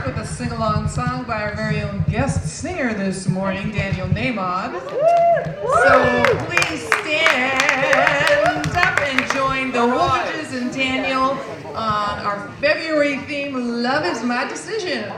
start with a sing-along song by our very own guest singer this morning, Daniel Nahmod. So please stand up and join the Woolridges and Daniel on our February theme, Love Is My Decision.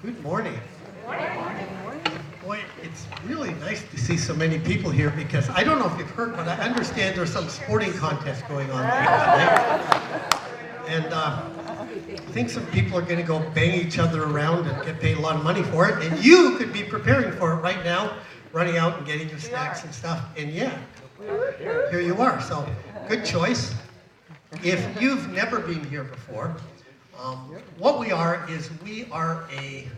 Good morning. Boy, it's really nice to see so many people here because I don't know if you've heard, but I understand there's some sporting contest going on tonight. And I think some people are going to go bang each other around and get paid a lot of money for it. And you could be preparing for it right now, running out and getting your snacks and stuff. And yeah, here you are. So good choice. If you've never been here before, what we are is we are a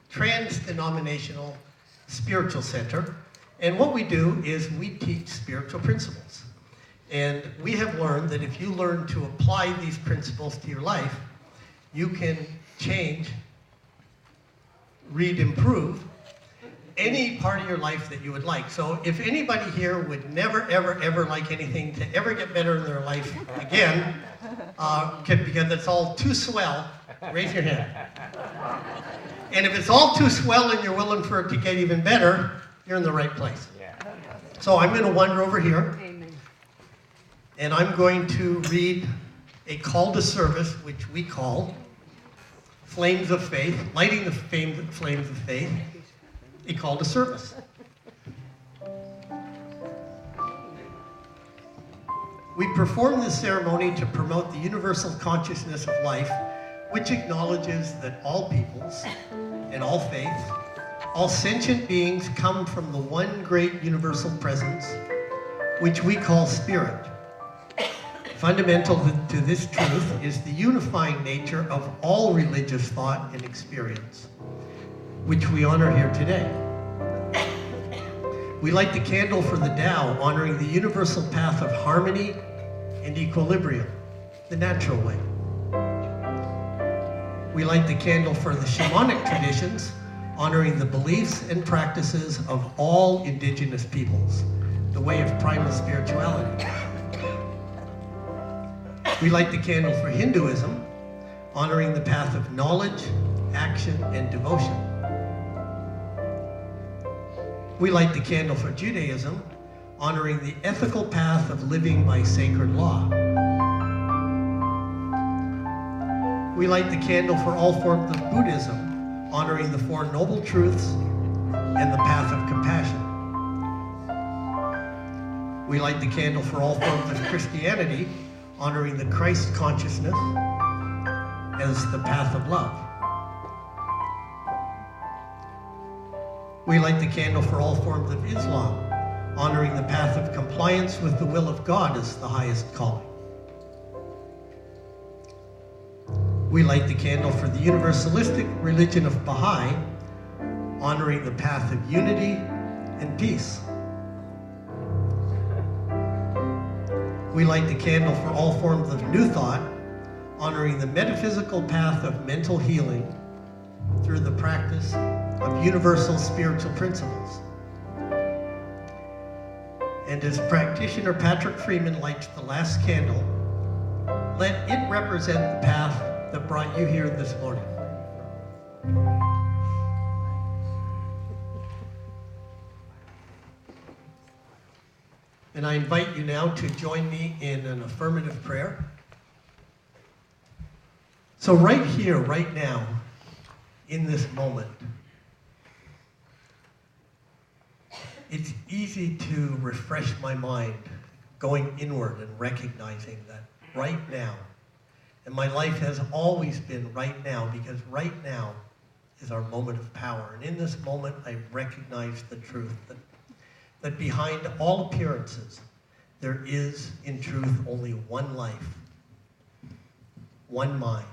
trans-denominational spiritual center, and what we do is we teach spiritual principles. And we have learned that if you learn to apply these principles to your life, you can change, read, improve, any part of your life that you would like. So if anybody here would never, ever, ever like anything to ever get better in their life again, because it's all too swell, raise your hand. And if it's all too swell and you're willing for it to get even better, you're in the right place. So I'm going to wander over here. And I'm going to read a call to service, which we call Flames of Faith, lighting the flames of faith, a call to service. We perform this ceremony to promote the universal consciousness of life, which acknowledges that all peoples and all faiths, all sentient beings come from the one great universal presence, which we call spirit. Fundamental to this truth is the unifying nature of all religious thought and experience, which we honor here today. We light the candle for the Tao, honoring the universal path of harmony and equilibrium, the natural way. We light the candle for the shamanic traditions, honoring the beliefs and practices of all indigenous peoples, the way of primal spirituality. We light the candle for Hinduism, honoring the path of knowledge, action, and devotion. We light the candle for Judaism, honoring the ethical path of living by sacred law. We light the candle for all forms of Buddhism, honoring the Four Noble Truths and the path of compassion. We light the candle for all forms of Christianity, honoring the Christ consciousness as the path of love. We light the candle for all forms of Islam, honoring the path of compliance with the will of God as the highest calling. We light the candle for the universalistic religion of Baha'i, honoring the path of unity and peace. We light the candle for all forms of New Thought, honoring the metaphysical path of mental healing through the practice of universal spiritual principles. And as practitioner Patrick Freeman lights the last candle, let it represent the path that brought you here this morning. And I invite you now to join me in an affirmative prayer. So right here, right now, in this moment, it's easy to refresh my mind going inward and recognizing that right now, and my life has always been right now, because right now is our moment of power. And in this moment, I recognize the truth that behind all appearances, there is, in truth, only one life, one mind,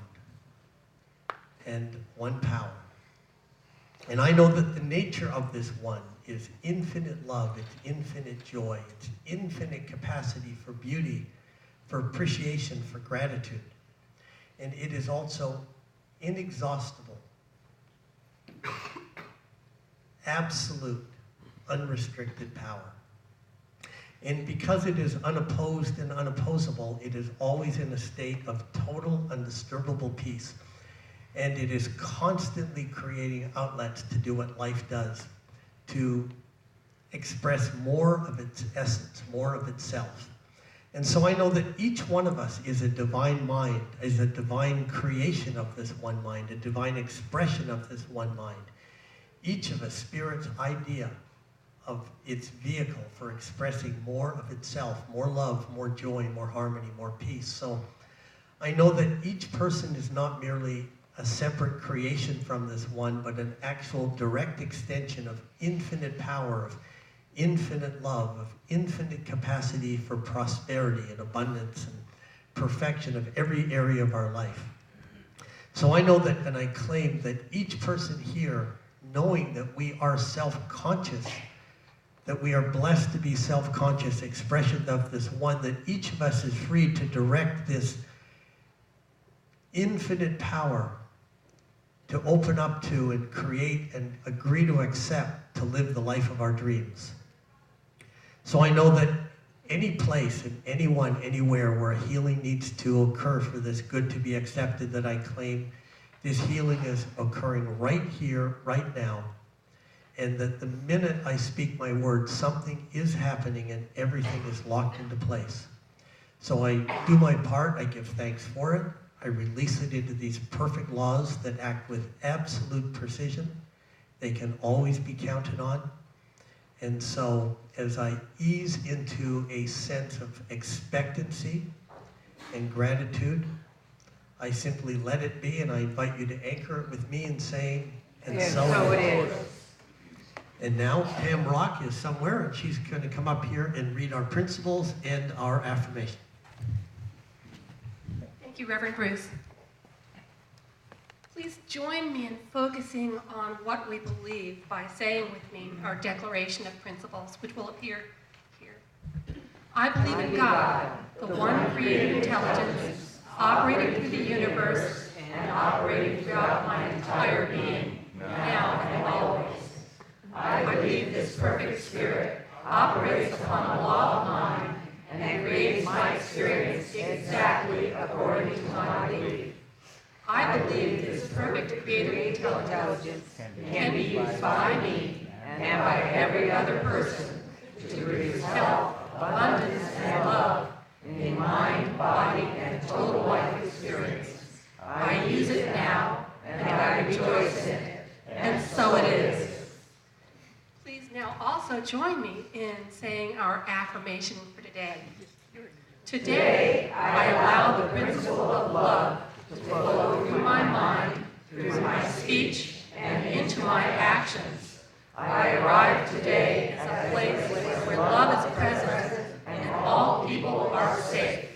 and one power. And I know that the nature of this one is infinite love, it's infinite joy, it's infinite capacity for beauty, for appreciation, for gratitude. And it is also inexhaustible, absolute, unrestricted power. And because it is unopposed and unopposable, it is always in a state of total, undisturbable peace. And it is constantly creating outlets to do what life does, to express more of its essence, more of itself. And so I know that each one of us is a divine mind, is a divine creation of this one mind, a divine expression of this one mind. Each of us, Spirit's idea of its vehicle for expressing more of itself, more love, more joy, more harmony, more peace. So I know that each person is not merely a separate creation from this one, but an actual direct extension of infinite power, of infinite love, of infinite capacity for prosperity and abundance and perfection of every area of our life. So I know that, and I claim that each person here, knowing that we are self-conscious, that we are blessed to be self-conscious expression of this one, that each of us is free to direct this infinite power to open up to and create and agree to accept to live the life of our dreams. So I know that any place and anyone, anywhere where healing needs to occur for this good to be accepted, that I claim this healing is occurring right here, right now, and that the minute I speak my words, something is happening and everything is locked into place. So I do my part, I give thanks for it, I release it into these perfect laws that act with absolute precision. They can always be counted on. And so as I ease into a sense of expectancy and gratitude, I simply let it be, and I invite you to anchor it with me in saying, and so it is. And now Pam Rock is somewhere, and she's going to come up here and read our principles and our affirmation. Thank you, Reverend Bruce. Please join me in focusing on what we believe by saying with me our declaration of principles, which will appear here. I believe in God, the one creative intelligence, operating through the universe and operating throughout my entire being, now and always. I believe this perfect spirit operates upon the law of mind and creates my experience exactly according to my belief. I believe this perfect creative intelligence can be used by me and by every other person to produce health, abundance, and love in mind, body, and total life experience. I use it now, and I rejoice in it, and so it is. Please now also join me in saying our affirmation for today. Today, I allow the principle of love to flow through my mind, through my speech, and into my actions. I arrive today as a place where love is present and all people are safe.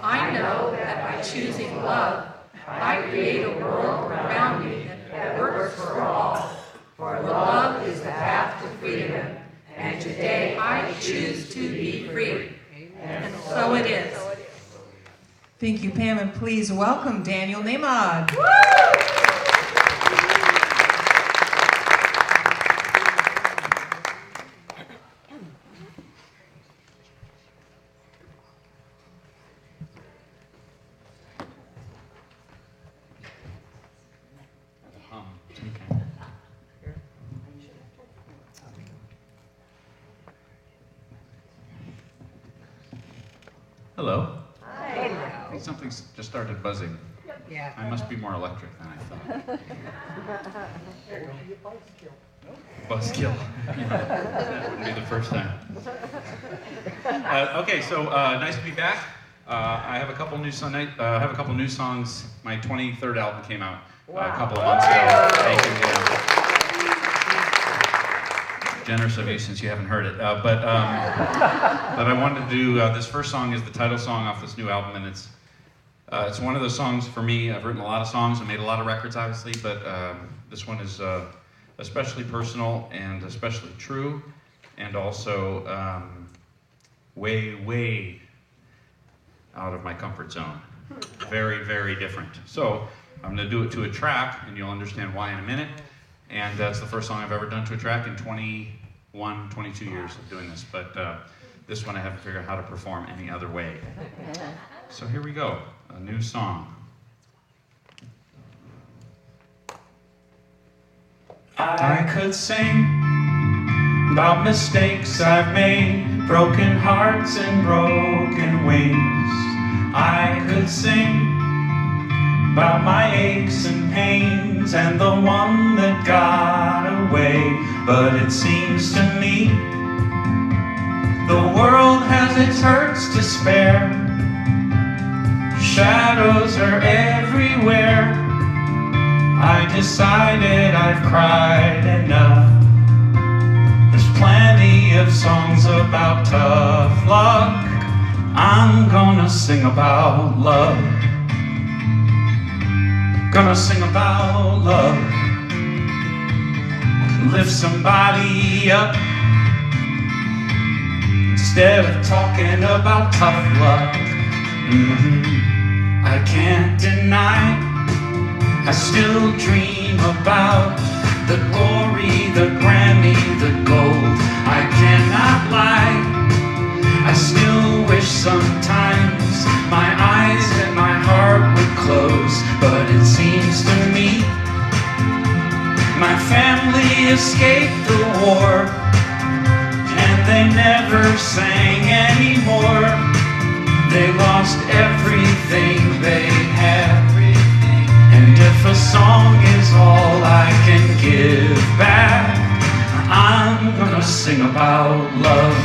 I know that by choosing love, I create a world around me that works for all. For love is the path to freedom, and today I choose to be free. And so it is. Thank you, Pam, and please welcome Daniel Nahmod. Hello. Hi. I think something's just started buzzing. Yeah. I must be more electric than I thought. Buzzkill. That wouldn't be the first time. Okay, so nice to be back. I have a couple new songs. My 23rd album came out a couple of months ago. Thank you. Generous of you since you haven't heard it. But I wanted to do, this first song is the title song off this new album, and it's one of those songs for me. I've written a lot of songs and made a lot of records, obviously, but this one is especially personal and especially true, and also way, way out of my comfort zone. Very, very different. So I'm gonna do it to a track, and you'll understand why in a minute. And that's the first song I've ever done to a track in 22 years of doing this. But this one I haven't figured out how to perform any other way. So here we go, a new song. I could sing about mistakes I've made, broken hearts and broken wings. I could sing about my aches and pains and the one that got away. But it seems to me the world has its hurts to spare. Shadows are everywhere. I decided I've cried enough. There's plenty of songs about tough luck. I'm gonna sing about love. Gonna sing about love. Lift somebody up instead of talking about tough luck. I can't deny I still dream about the the glory, the Grammy, the gold. I cannot lie, I still wish sometimes my eyes and my heart would close, but it seems to me my family escaped the war, and they never sang anymore. They lost everything they had, and if a song is all I can give back, I'm gonna sing about love.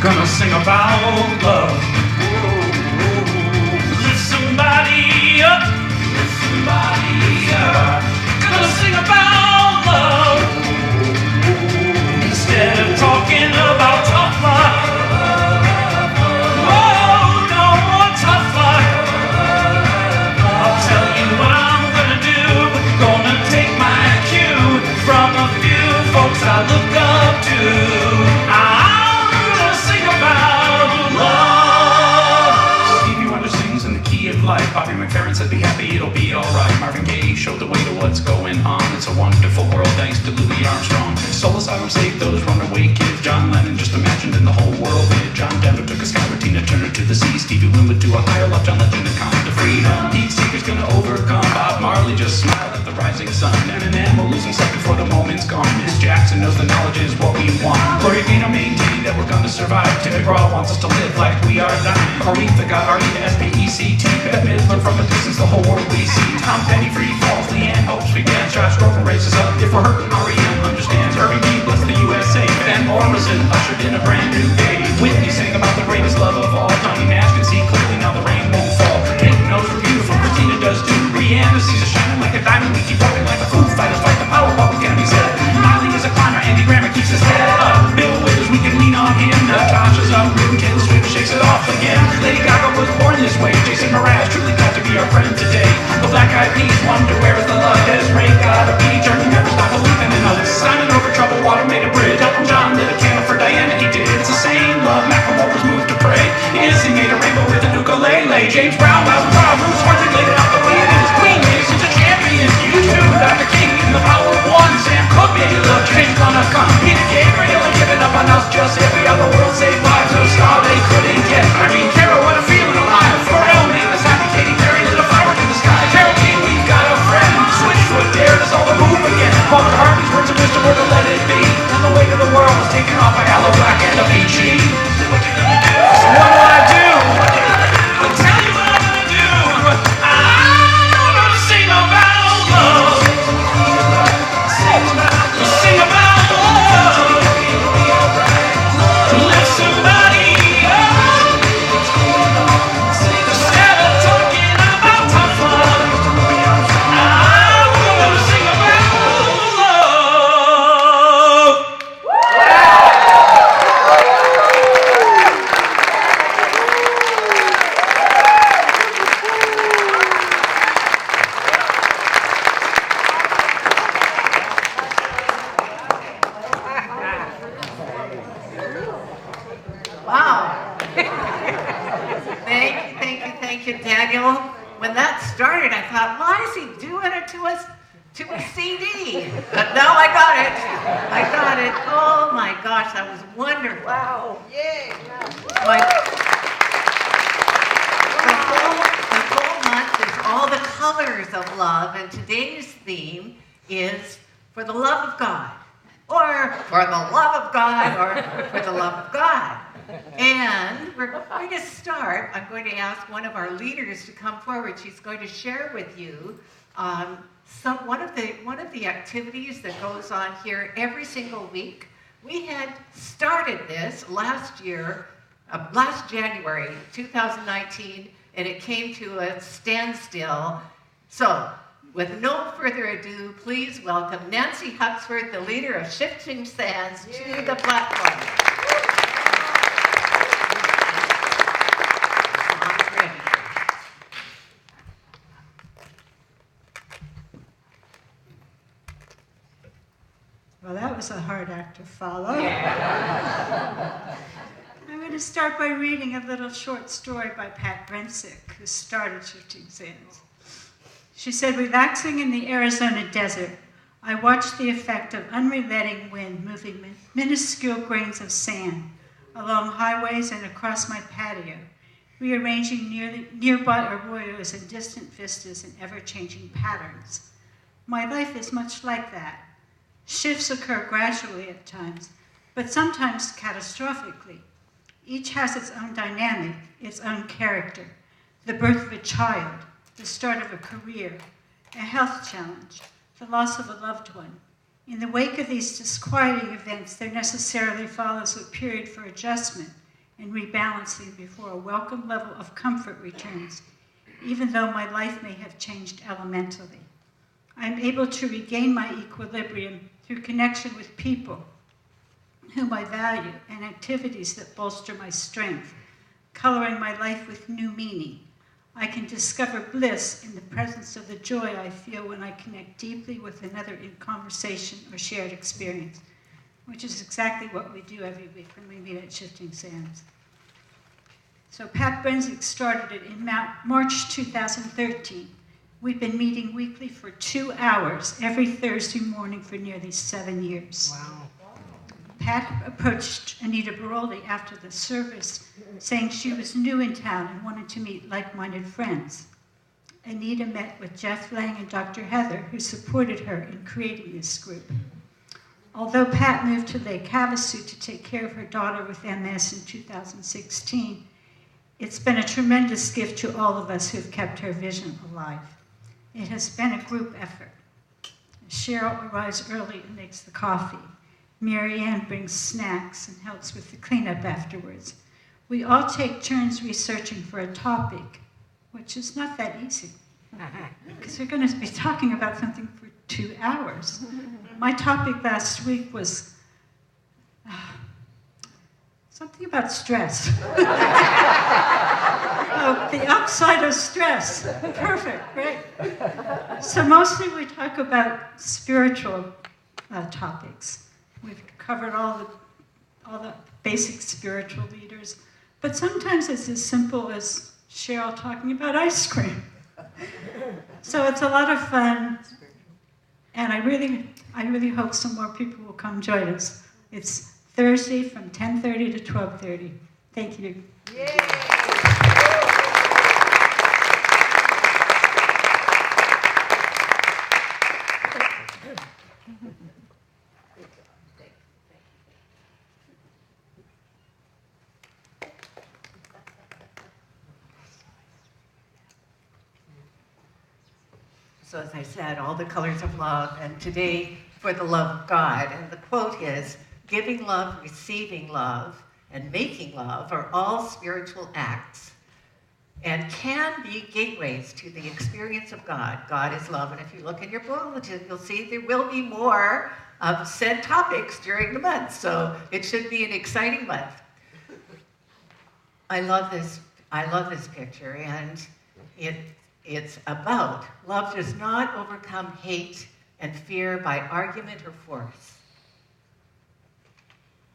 Gonna sing about love. Lift somebody up. Lift somebody up. Gonna sing about love. Instead of talking about tough luck. Oh, no more tough luck. I'll tell you what I'm gonna do. Gonna take my cue from a few folks I look up to. I'm gonna sing about love. Stevie Wonder sings in the key of life. Bobby McFerrin said, "Be happy, it'll be alright." Marvin Gaye showed the way to what's going on. It's a wonderful world thanks to Louis Armstrong. Soul Asylum saved those runaway kids. John Lennon just imagined in the whole world did. John Denver took a sky routine and turned it to the sea. Stevie Wonder to a higher love. John Legend and come to freedom. Pete Seeger's gonna overcome. Bob Marley just smiled at the rising sun. Eminem will lose himself before the moment's gone. Miss Jackson knows the knowledge is what we want. Gloria Gaynor maintained that we're gonna survive. Tim McGraw wants us to live like we are dying. Aretha got R-E-S-P-E-C-T. Bette Midler from a distance, the whole world we see. Tom Petty free falls. Leanne hopes we get. Josh Groban races up. If we're hurting, R.E.M. understands. Irving B. bless the USA. Van Morrison ushered in a brand new day. Whitney sang about the greatest love of all. Johnny Nash can see clearly now the rain won't fall. Kate knows we're beautiful. Christina does too. Rihanna sees us shining like a diamond. We keep rocking like the Foo Fighters fight the power bubble can be said. Miley is a climber. Andy Grammer keeps his head up. Bill Withers, we can lean on him. Natasha's up. Rhythm Taylor Swift shakes it off again. Lady Gaga was born this way. Jason Mraz truly glad to be our friend today. The Black Eyed Peas wonder where is the love. Desiree got a beat. Journey never stop believing in us. Simon over troubled water made a bridge. Elton John lit a candle for Diana. He did. It's the same love. Macklemore was moved to pray. Izzy made a rainbow with an ukulele. James Brown, Miles Brown, Bruce Springsteen laid it out the way it is. Queen is a champion. You too, Dr. King in the power of one. Sam Cooke made it look. Change gonna come. Peter Gabriel ain't giving up on us. Just every other world saved lives. No star they couldn't get. I mean, Carol, what a feeling alive. Pharrell made us happy. Katy Perry lit a firework in the sky. Carol King, we've got a friend. Switchfoot dared us all to move again. Paul McCartney's words of wisdom were to let it be. And the weight of the world was taken off by Aloe Black and Avicii. So what you gonna do? So what will I do? I'll tell you what I'm gonna do. I'm gonna sing about love. Sing about love. Lift somebody up. Instead of talking about tough love, I'm gonna sing about love. Wow. Thank you, Daniel. When that started, I thought, why is he doing it to us, to a CD? But now I got it. I got it. Oh my gosh, that was wonderful. Wow. Yay. The whole month is all the colors of love, and today's theme is for the love of God, or for the love of God, or for the love of God. And we're going to start. I'm going to ask one of our leaders to come forward. She's going to share with you one of the activities that goes on here every single week. We had started this last January 2019, and it came to a standstill. So, with no further ado, please welcome Nancy Huxford, the leader of Shifting Sands, to the platform. Well, that was a hard act to follow. I'm going to start by reading a little short story by Pat Brentzick, who started Shifting Sands. She said, relaxing in the Arizona desert, I watched the effect of unrelenting wind moving minuscule grains of sand along highways and across my patio, rearranging nearby arroyos and distant vistas in ever-changing patterns. My life is much like that. Shifts occur gradually at times, but sometimes catastrophically. Each has its own dynamic, its own character. The birth of a child, the start of a career, a health challenge, the loss of a loved one. In the wake of these disquieting events, there necessarily follows a period for adjustment and rebalancing before a welcome level of comfort returns, even though my life may have changed elementally. I'm able to regain my equilibrium through connection with people whom I value and activities that bolster my strength, coloring my life with new meaning. I can discover bliss in the presence of the joy I feel when I connect deeply with another in conversation or shared experience, which is exactly what we do every week when we meet at Shifting Sands. So Pat Brensick started it in March 2013. We've been meeting weekly for 2 hours every Thursday morning for nearly 7 years. Wow. Pat approached Anita Baroli after the service, saying she was new in town and wanted to meet like-minded friends. Anita met with Jeff Lang and Dr. Heather, who supported her in creating this group. Although Pat moved to Lake Havasu to take care of her daughter with MS in 2016, it's been a tremendous gift to all of us who've kept her vision alive. It has been a group effort. Cheryl arrives early and makes the coffee. Mary Ann brings snacks and helps with the cleanup afterwards. We all take turns researching for a topic, which is not that easy, because we're going to be talking about something for 2 hours. My topic last week was something about stress. Oh, the upside of stress. Perfect, right? So mostly we talk about spiritual topics. We've covered all the basic spiritual leaders, but sometimes it's as simple as Cheryl talking about ice cream. So it's a lot of fun, and I really hope some more people will come join us. It's Thursday from 10:30 to 12:30. Thank you. So as I said, all the colors of love, and today for the love of God. And the quote is, giving love, receiving love, and making love are all spiritual acts and can be gateways to the experience of God. God is love. And if you look in your bulletin, you'll see there will be more of said topics during the month. So it should be an exciting month. I love this picture, and it's about love does not overcome hate and fear by argument or force,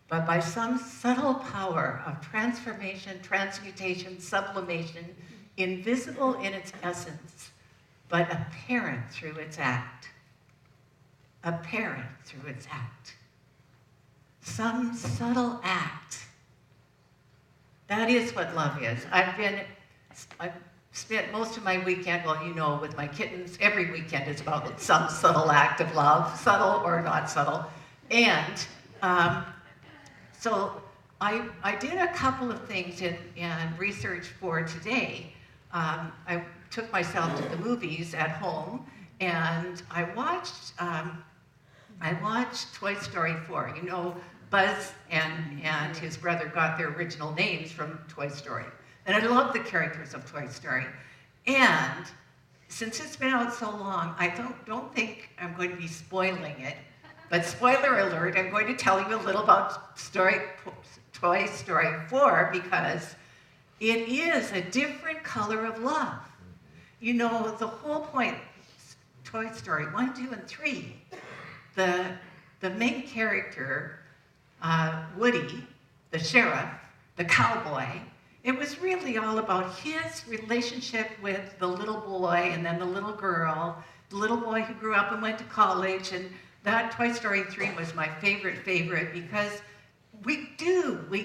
but by some subtle power of transformation, transmutation, sublimation, invisible in its essence, but apparent through its act. Apparent through its act. Some subtle act. That is what love is. I've spent most of my weekend, well, you know, with my kittens, every weekend is about some subtle act of love, subtle or not subtle. And so I did a couple of things in research for today. I took myself to the movies at home, and I watched Toy Story 4. You know, Buzz and his brother got their original names from Toy Story. And I love the characters of Toy Story. And since it's been out so long, I don't think I'm going to be spoiling it. But spoiler alert, I'm going to tell you a little about Toy Story 4 because it is a different color of love. You know, the whole point, Toy Story 1, 2, and 3, the main character, Woody, the sheriff, the cowboy, It was really all about his relationship with the little boy and then the little girl, the little boy who grew up and went to college. And that Toy Story 3 was my favorite because we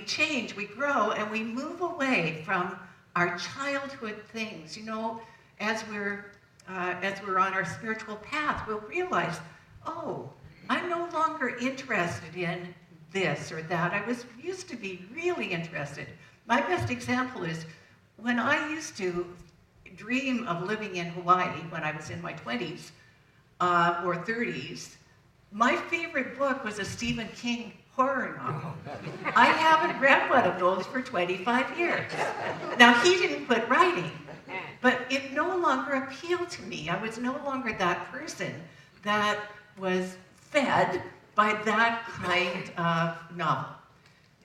change, we grow, and we move away from our childhood things. You know, as we're on our spiritual path, we'll realize, oh, I'm no longer interested in this or that. I used to be really interested. My best example is when I used to dream of living in Hawaii when I was in my 20s or 30s, my favorite book was a Stephen King horror novel. I haven't read one of those for 25 years. Now, he didn't quit writing, but it no longer appealed to me. I was no longer that person that was fed by that kind of novel.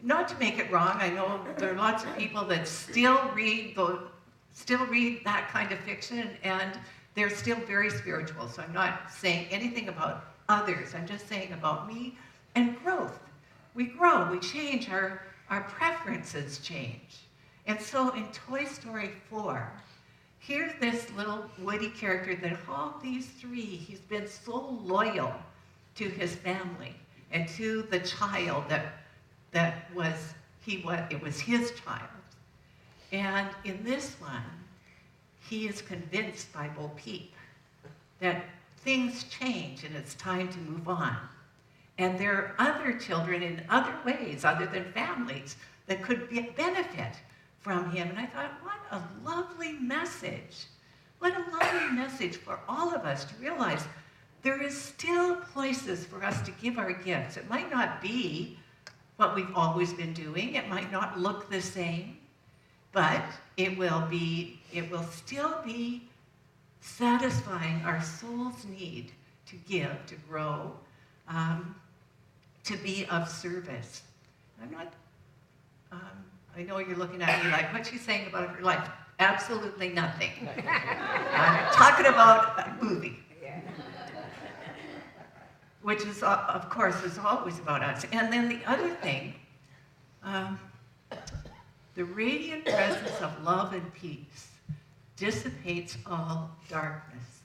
Not to make it wrong, I know there are lots of people that still read that kind of fiction, and they're still very spiritual. So I'm not saying anything about others. I'm just saying about me and growth. We grow, we change, our preferences change. And so in Toy Story 4, here's this little Woody character that all these three, he's been so loyal to his family and to the child it was his child. And in this one, he is convinced by Bo Peep that things change and it's time to move on. And there are other children in other ways, other than families, that could benefit from him. And I thought, what a lovely message. What a lovely message for all of us to realize there is still places for us to give our gifts. It might not be what we've always been doing. It might not look the same, but it will still be satisfying our soul's need to give, to grow, to be of service. I know you're looking at me like, what's she saying about her life? Absolutely nothing. I'm talking about a movie. Which is, of course, is always about us. And then the other thing, the radiant presence of love and peace dissipates all darkness.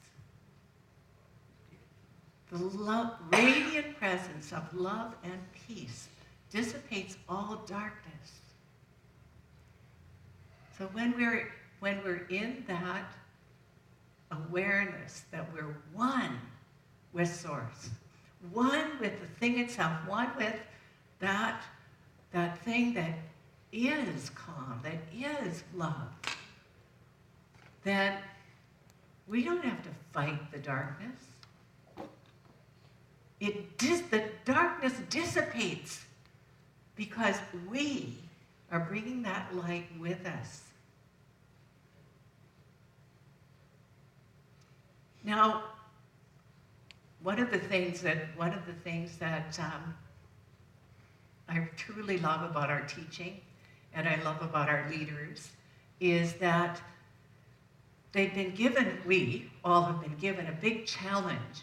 The radiant presence of love and peace dissipates all darkness. So when we're in that awareness that we're one with Source, one with the thing itself, one with that thing that is calm, that is love, then we don't have to fight the darkness. The darkness dissipates because we are bringing that light with us. Now, one of the things that I truly love about our teaching and I love about our leaders is that we all have been given a big challenge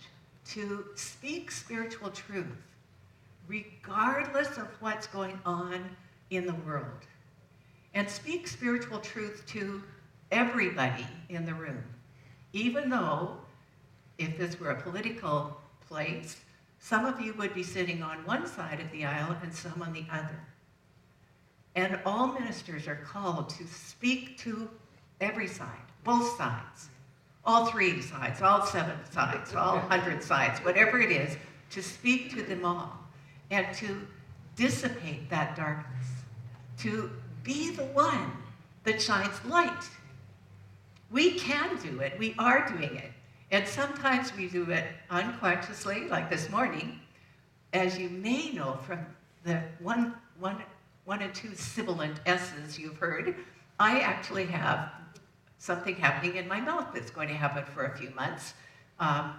to speak spiritual truth regardless of what's going on in the world. And speak spiritual truth to everybody in the room, even though if this were a political place, some of you would be sitting on one side of the aisle and some on the other. And all ministers are called to speak to every side, both sides, all 3 sides, all 7 sides, all 100 sides, whatever it is, to speak to them all and to dissipate that darkness, to be the one that shines light. We can do it. We are doing it. And sometimes we do it unconsciously, like this morning. As you may know from the one and two sibilant S's you've heard, I actually have something happening in my mouth that's going to happen for a few months. And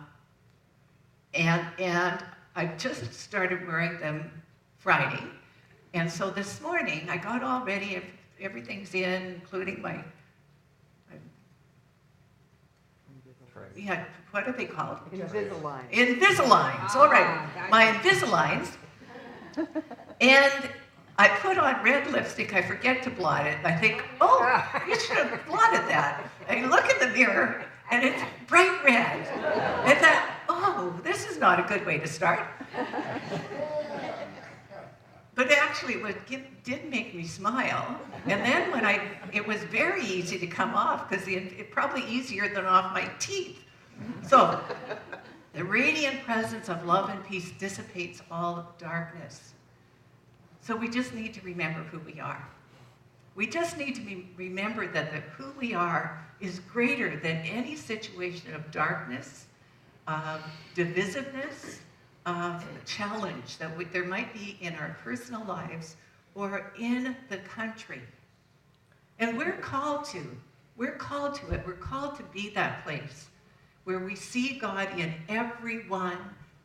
I just started wearing them Friday. And so this morning, I got all ready, everything's in, including my what are they called? Invisalign. Invisaligns, all right. My Invisaligns. And I put on red lipstick, I forget to blot it. I think, oh, you should have blotted that. I look in the mirror, and it's bright red. I thought, oh, this is not a good way to start. But actually, did make me smile. And then it was very easy to come off, because it probably easier than off my teeth. So, the radiant presence of love and peace dissipates all darkness. So we just need to remember who we are. We just need to remember that who we are is greater than any situation of darkness, of divisiveness, of challenge that there might be in our personal lives or in the country. And we're called to it. We're called to be that place where we see God in everyone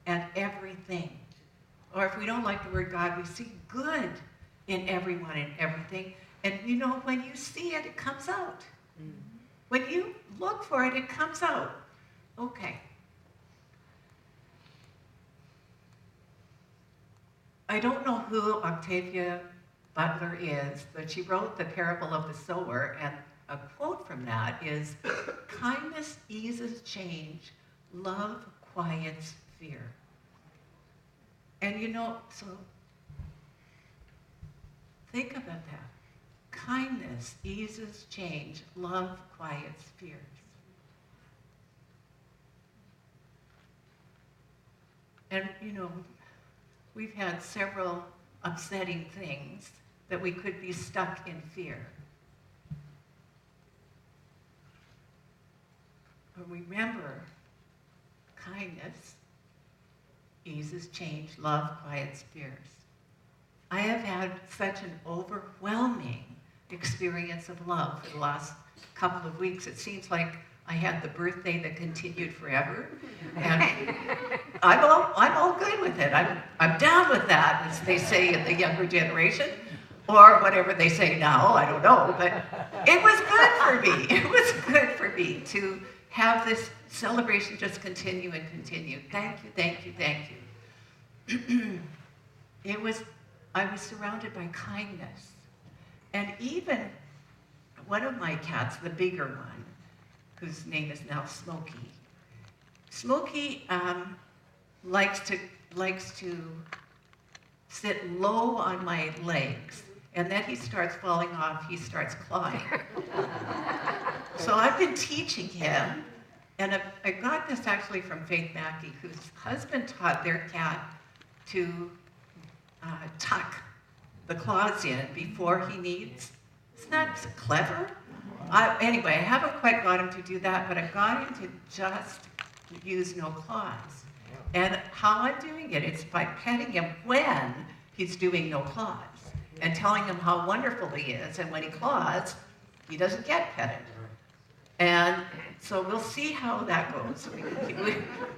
and everything. Or if we don't like the word God, we see good in everyone and everything. And you know, when you see it, it comes out. When you look for it, it comes out. Okay. I don't know who Octavia Butler is, but she wrote The Parable of the Sower, and a quote from that is, "Kindness eases change, love quiets fear." And you know, so think about that. Kindness eases change, love quiets fears. And you know, we've had several upsetting things that we could be stuck in fear. But remember, kindness eases change, love quiets fears. I have had such an overwhelming experience of love for the last couple of weeks. It seems like I had the birthday that continued forever, and I'm all good with it. I'm down with that, as they say in the younger generation, or whatever they say now. I don't know, but it was good for me. It was good for me to have this celebration just continue and continue. Thank you, thank you, thank you. I was surrounded by kindness. And even one of my cats, the bigger one, whose name is now Smokey. Smokey likes to sit low on my legs, and then he starts falling off, he starts clawing. So I've been teaching him, and I got this actually from Faith Mackey, whose husband taught their cat to tuck the claws in before he needs. Isn't that clever? Anyway, I haven't quite got him to do that, but I got him to just use no claws. And how I'm doing it, it's by petting him when he's doing no claws and telling him how wonderful he is. And when he claws, he doesn't get petted. And so we'll see how that goes.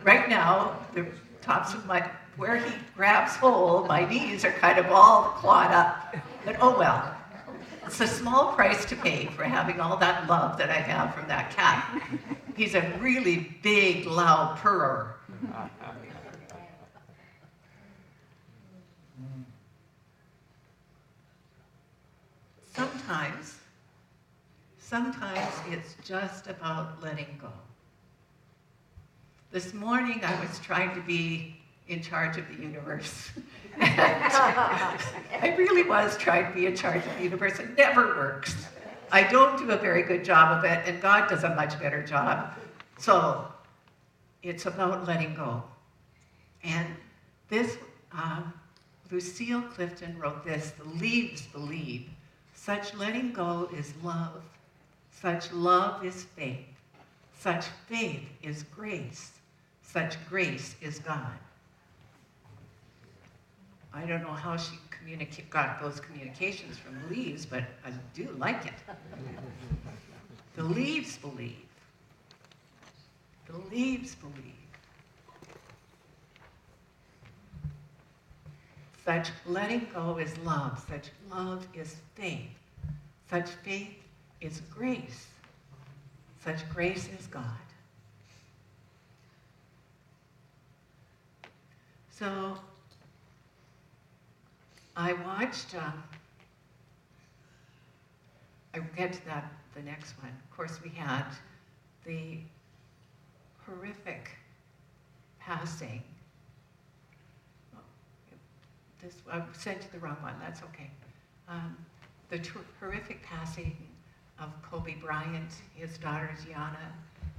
Right now, the tops of where he grabs hold, my knees are kind of all clawed up. But oh well. It's a small price to pay for having all that love that I have from that cat. He's a really big, loud purrer. Sometimes it's just about letting go. This morning I was trying to be in charge of the universe. I really was trying to be in charge of the universe. It never works. I don't do a very good job of it, and God does a much better job. So it's about letting go. And this, Lucille Clifton wrote this: "The leaves believe. Such letting go is love. Such love is faith. Such faith is grace. Such grace is God." I don't know how she got those communications from the leaves, but I do like it. The leaves believe. The leaves believe. Such letting go is love. Such love is faith. Such faith is grace. Such grace is God. So, I watched, I will get to that, the next one. Of course, we had the horrific passing. I sent you the wrong one, that's okay. The horrific passing of Kobe Bryant, his daughter Gianna,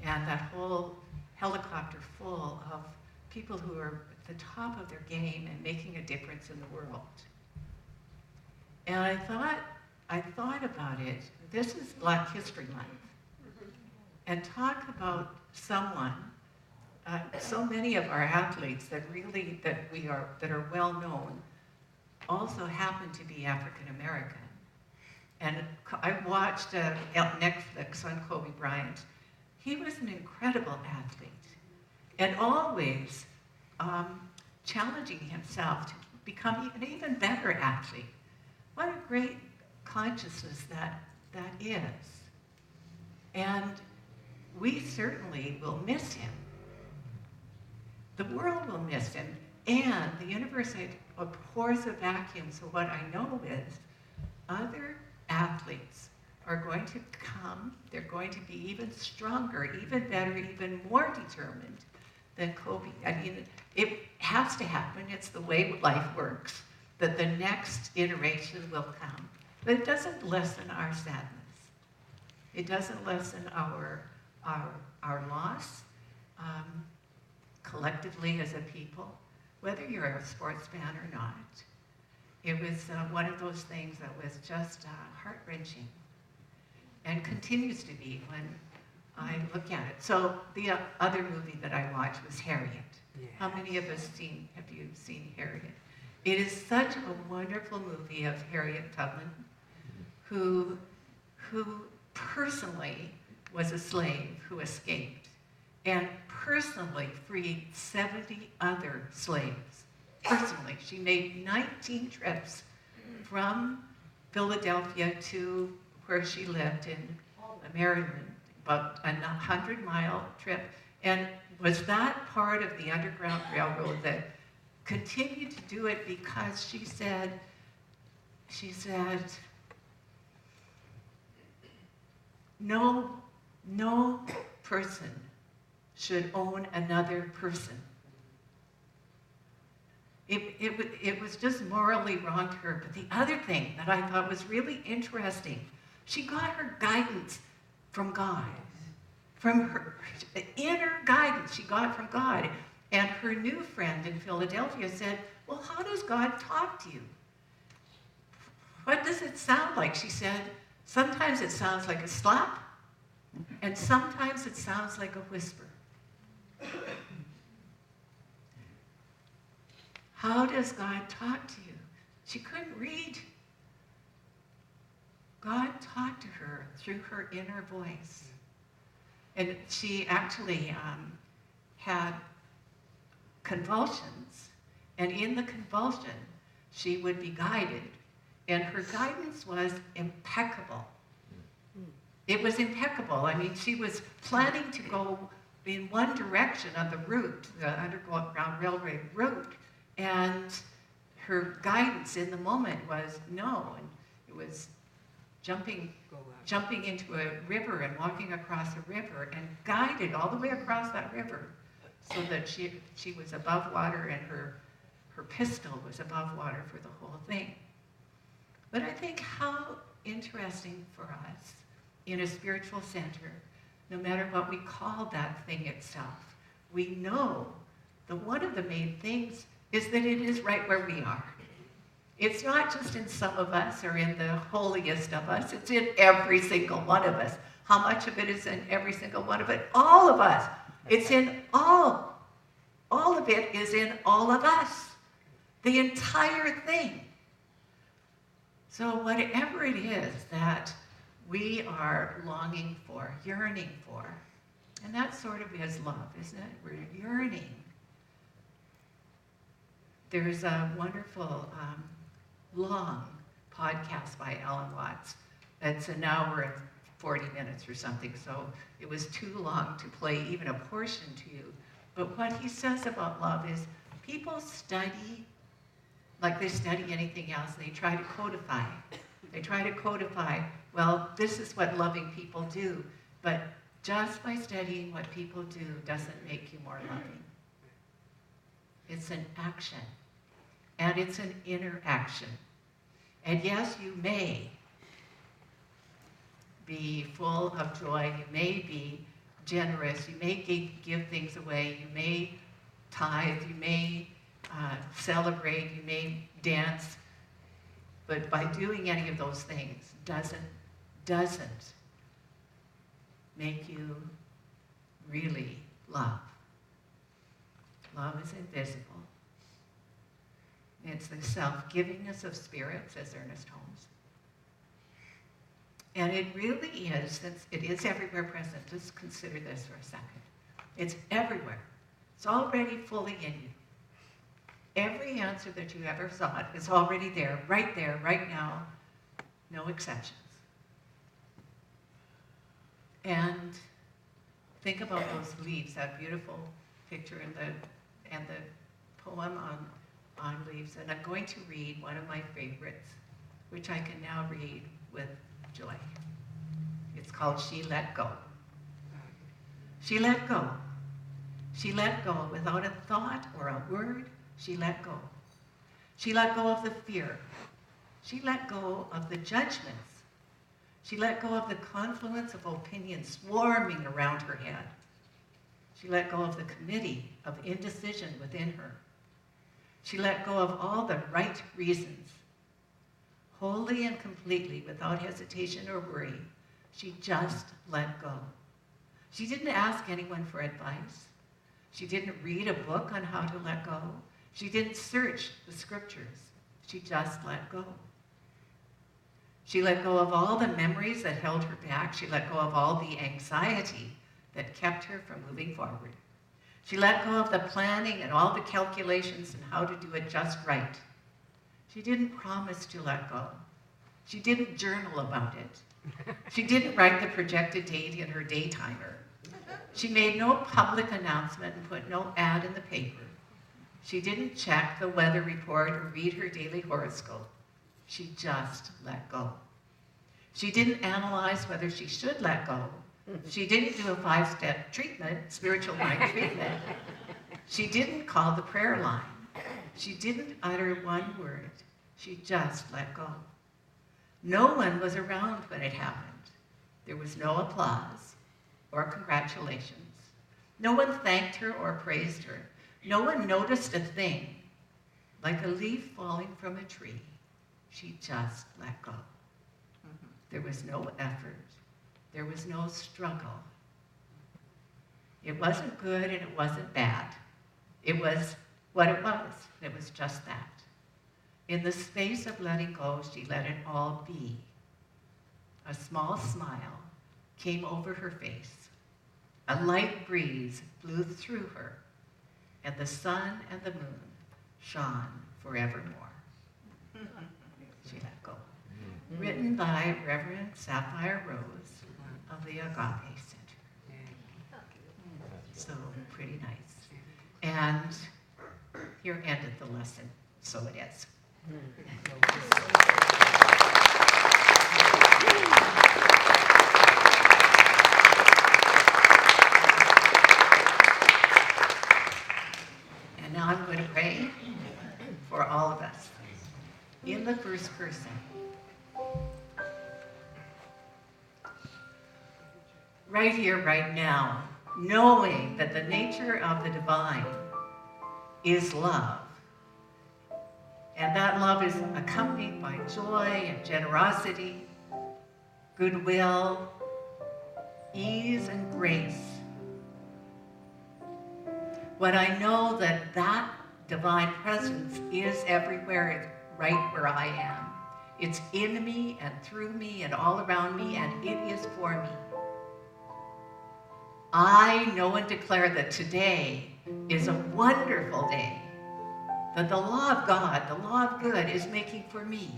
and that whole helicopter full of people who are at the top of their game and making a difference in the world. And I thought about it. This is Black History Month. And talk about someone, so many of our athletes that are well known also happen to be African American. And I watched Netflix on Kobe Bryant. He was an incredible athlete and always challenging himself to become an even better athlete. What a great consciousness that is. And we certainly will miss him. The world will miss him, and the universe abhors a vacuum. So what I know is other athletes are going to come, they're going to be even stronger, even better, even more determined than Kobe. I mean, it has to happen. It's the way life works, that the next iteration will come. But it doesn't lessen our sadness. It doesn't lessen our loss collectively as a people, whether you're a sports fan or not. It was one of those things that was just heart-wrenching and continues to be when I look at it. So the other movie that I watched was Harriet. Yeah. How many of us have you seen Harriet? It is such a wonderful movie of Harriet Tubman, who personally was a slave who escaped and personally freed 70 other slaves. Personally, she made 19 trips from Philadelphia to where she lived in Maryland, about a 100-mile trip, and was that part of the Underground Railroad that continued to do it because she said, no person should own another person. It was just morally wrong to her. But the other thing that I thought was really interesting, she got her guidance from God. From her inner guidance she got from God. And her new friend in Philadelphia said, well, how does God talk to you? What does it sound like? She said, sometimes it sounds like a slap, and sometimes it sounds like a whisper. How does God talk to you? She couldn't read. God talked to her through her inner voice. And she actually had convulsions. And in the convulsion, she would be guided. And her guidance was impeccable. It was impeccable. I mean, she was planning to go in one direction on the route, the Underground Railroad route, and her guidance in the moment was no, and it was jumping into a river and walking across a river and guided all the way across that river so that she was above water and her pistol was above water for the whole thing. But I think how interesting for us in a spiritual center, no matter what we call that thing itself, we know that one of the main things is that it is right where we are. It's not just in some of us or in the holiest of us, it's in every single one of us. How much of it is in every single one of it? All of us. It's in all. All of it is in all of us. The entire thing. So whatever it is that we are longing for, yearning for, and that sort of is love, isn't it? We're yearning. There's a wonderful long podcast by Alan Watts. It's an hour and 40 minutes or something, so it was too long to play even a portion to you. But what he says about love is people study like they study anything else. They try to codify. They try to codify, well, this is what loving people do. But just by studying what people do doesn't make you more loving. It's an action. And it's an inner action. And yes, you may be full of joy. You may be generous. You may give things away. You may tithe. You may celebrate. You may dance. But by doing any of those things doesn't make you really love. Love is invisible. It's the self-givingness of spirit, says Ernest Holmes. And it really is, since it is everywhere present, just consider this for a second. It's everywhere. It's already fully in you. Every answer that you ever sought is already there, right now, no exceptions. And think about those leaves, that beautiful picture and the poem on leaves. And I'm going to read one of my favorites, which I can now read with joy. It's called She Let Go. She let go. She let go without a thought or a word. She let go. She let go of the fear. She let go of the judgments. She let go of the confluence of opinions swarming around her head. She let go of the committee of indecision within her. She let go of all the right reasons. Wholly and completely, without hesitation or worry, she just let go. She didn't ask anyone for advice. She didn't read a book on how to let go. She didn't search the scriptures. She just let go. She let go of all the memories that held her back. She let go of all the anxiety that kept her from moving forward. She let go of the planning and all the calculations and how to do it just right. She didn't promise to let go. She didn't journal about it. She didn't write the projected date in her day timer. She made no public announcement and put no ad in the paper. She didn't check the weather report or read her daily horoscope. She just let go. She didn't analyze whether she should let go. She didn't do a 5-step treatment, spiritual mind treatment. She didn't call the prayer line. She didn't utter one word. She just let go. No one was around when it happened. There was no applause or congratulations. No one thanked her or praised her. No one noticed a thing. Like a leaf falling from a tree, she just let go. There was no effort. There was no struggle. It wasn't good and it wasn't bad. It was what it was. It was just that. In the space of letting go, she let it all be. A small smile came over her face. A light breeze blew through her, and the sun and the moon shone forevermore. She let go. Written by Reverend Sapphire Rose of the Agape Center. So pretty nice. And here ended the lesson. So it is. And now I'm going to pray for all of us in the first person. Right here, right now, knowing that the nature of the divine is love. And that love is accompanied by joy and generosity, goodwill, ease and grace. When I know that that divine presence is everywhere, right where I am. It's in me and through me and all around me, and it is for me. I know and declare that today is a wonderful day, that the law of God, the law of good, is making for me.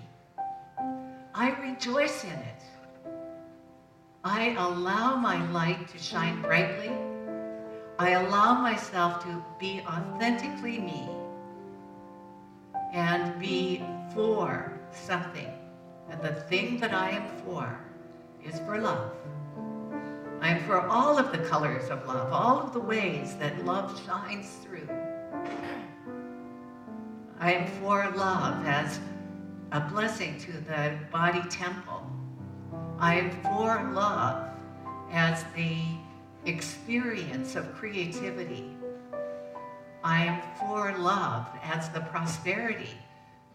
I rejoice in it. I allow my light to shine brightly. I allow myself to be authentically me. and be for something. And the thing that I am for is for love. I am for all of the colors of love, all of the ways that love shines through. I am for love as a blessing to the body temple. I am for love as the experience of creativity. I am for love as the prosperity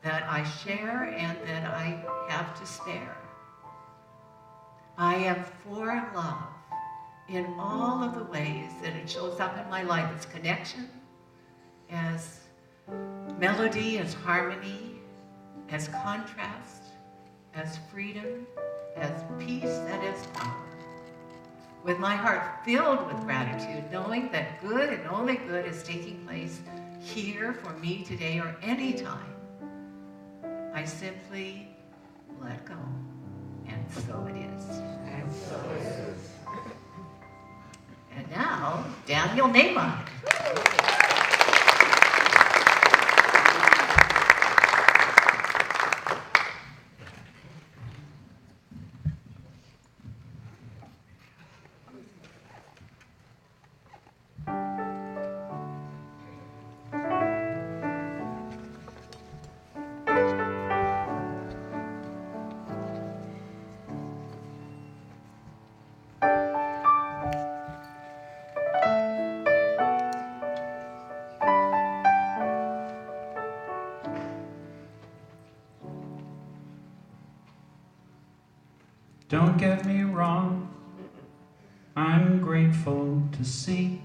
that I share and that I have to spare. I am for love in all of the ways that it shows up in my life as connection, as melody, as harmony, as contrast, as freedom, as peace, and as power. With my heart filled with gratitude, knowing that good and only good is taking place here for me today or any time, I simply let go. And so it is. And so it is. And now, Daniel Nahmod. Don't get me wrong, I'm grateful to see.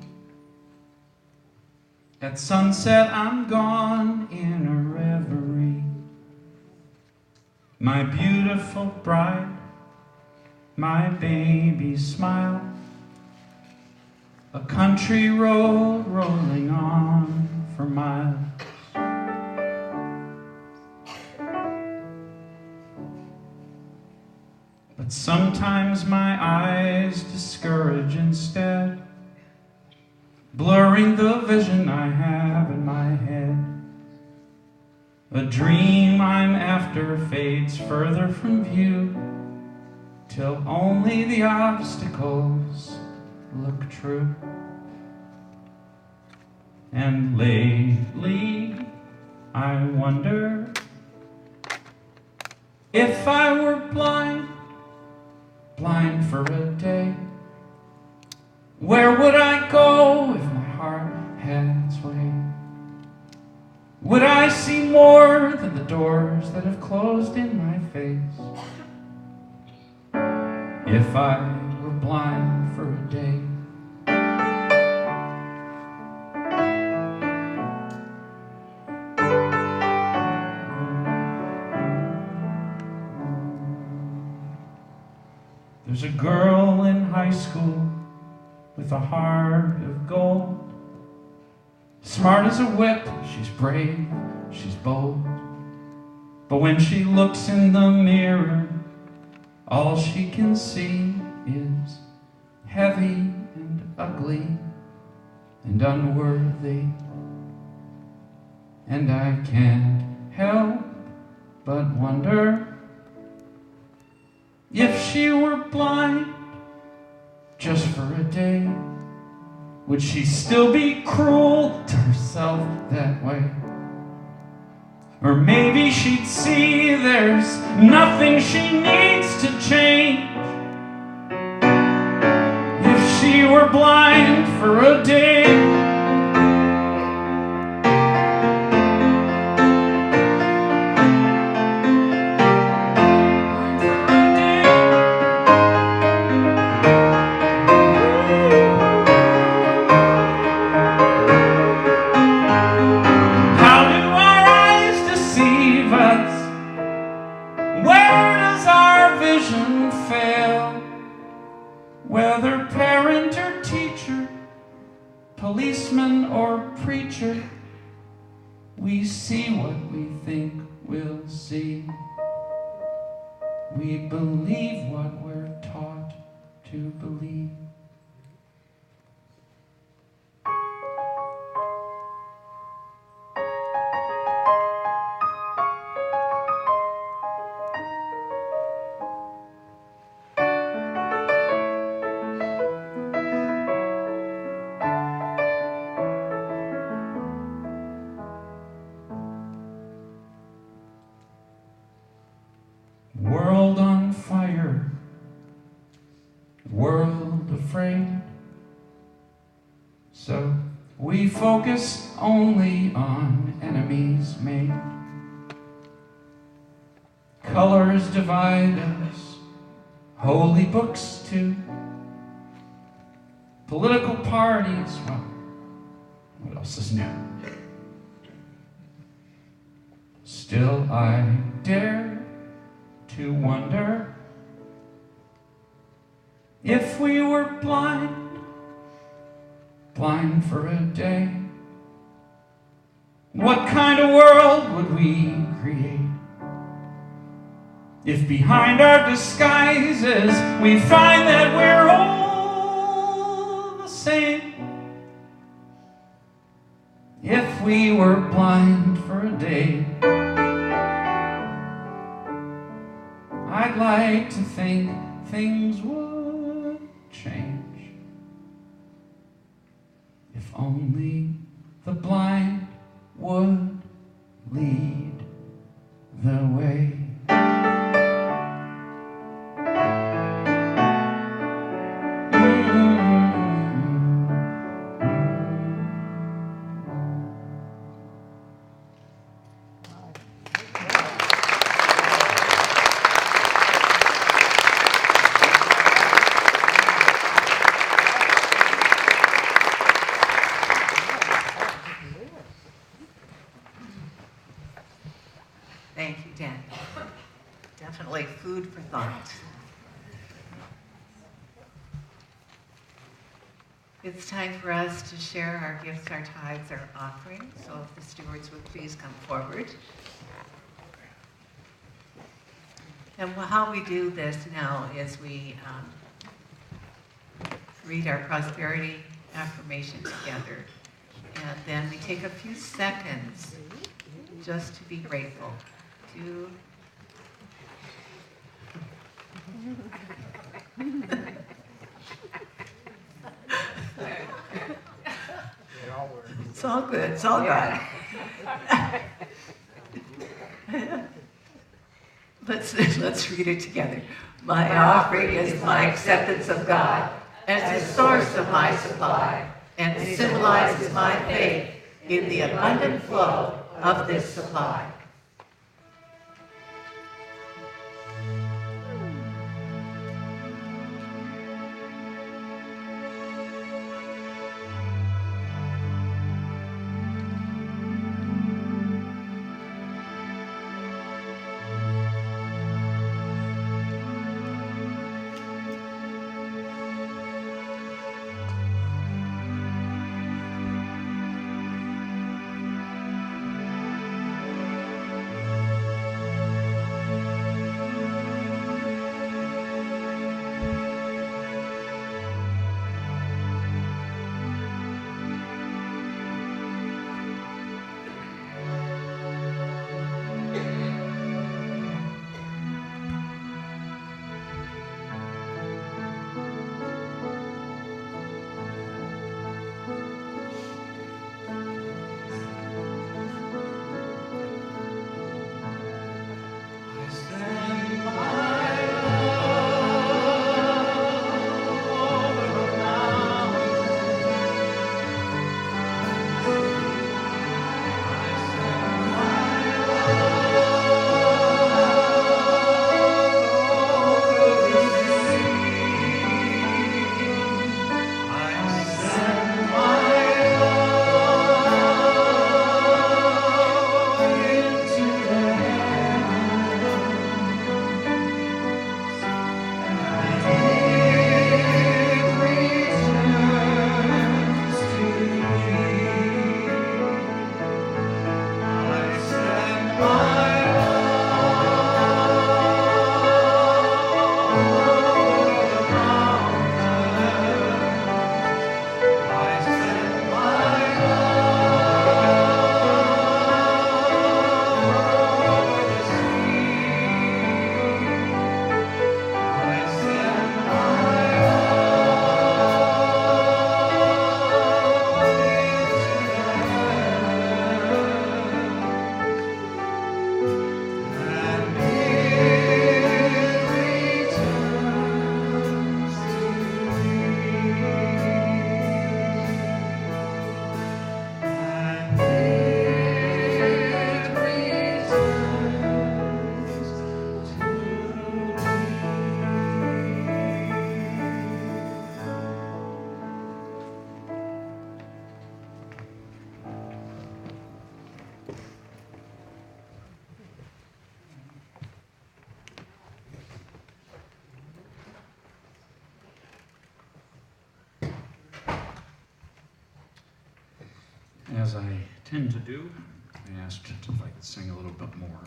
At sunset I'm gone in a reverie. My beautiful bride, my baby smile. A country road rolling on for miles. But sometimes my eyes discourage instead, blurring the vision I have in my head. A dream I'm after fades further from view, till only the obstacles look true. And lately I wonder, if I were blind for a day, where would I go if my heart had its way? Would I see more than the doors that have closed in my face? If I were blind for a day. There's a girl in high school with a heart of gold. Smart as a whip, she's brave, she's bold. But when she looks in the mirror, all she can see is heavy and ugly and unworthy. And I can't help but wonder, if she were blind just for a day, would she still be cruel to herself that way? Or maybe she'd see there's nothing she needs to change. If she were blind for a day. Whether parent or teacher, policeman or preacher, we see what we think we'll see. We believe what we're taught to believe. World on fire, world afraid. So we focus only on enemies made. Colors divide us, holy books too. Political parties, well, what else is new? Still I dare to wonder if we were blind, blind for a day, what kind of world would we create? If behind our disguises we find that we're all the same. If we were blind for a day, I'd like to think things would change. If only the blind would lead the way. Thank you, Dan. Definitely food for thought. It's time for us to share our gifts, our tithes, our offerings. So if the stewards would please come forward. And how we do this now is we read our prosperity affirmation together. And then we take a few seconds just to be grateful. It's all good. It's all God. Let's read it together. My offering is my acceptance of God as the source of my supply, and symbolizes my faith in the abundant flow of this supply. as I tend to do, I asked if I could sing a little bit more.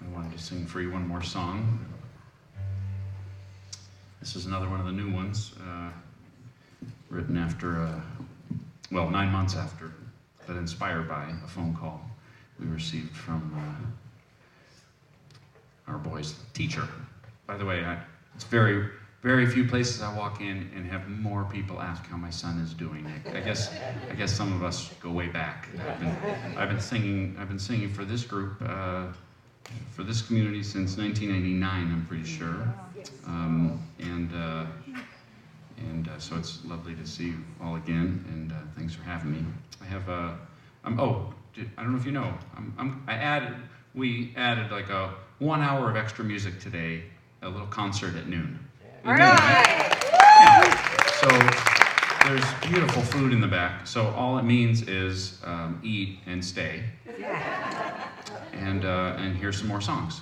I wanted to sing for you one more song. This is another one of the new ones, written after, 9 months after, but inspired by a phone call we received from our boy's teacher. By the way, it's very, very few places I walk in and have more people ask how my son is doing. I guess some of us go way back. I've been singing for this group, for this community since 1999, I'm pretty sure. So it's lovely to see you all again, and thanks for having me. I have I don't know if you know, we added like a 1 hour of extra music today, a little concert at noon. All right. Yeah. So there's beautiful food in the back. So all it means is eat and stay, and hear some more songs.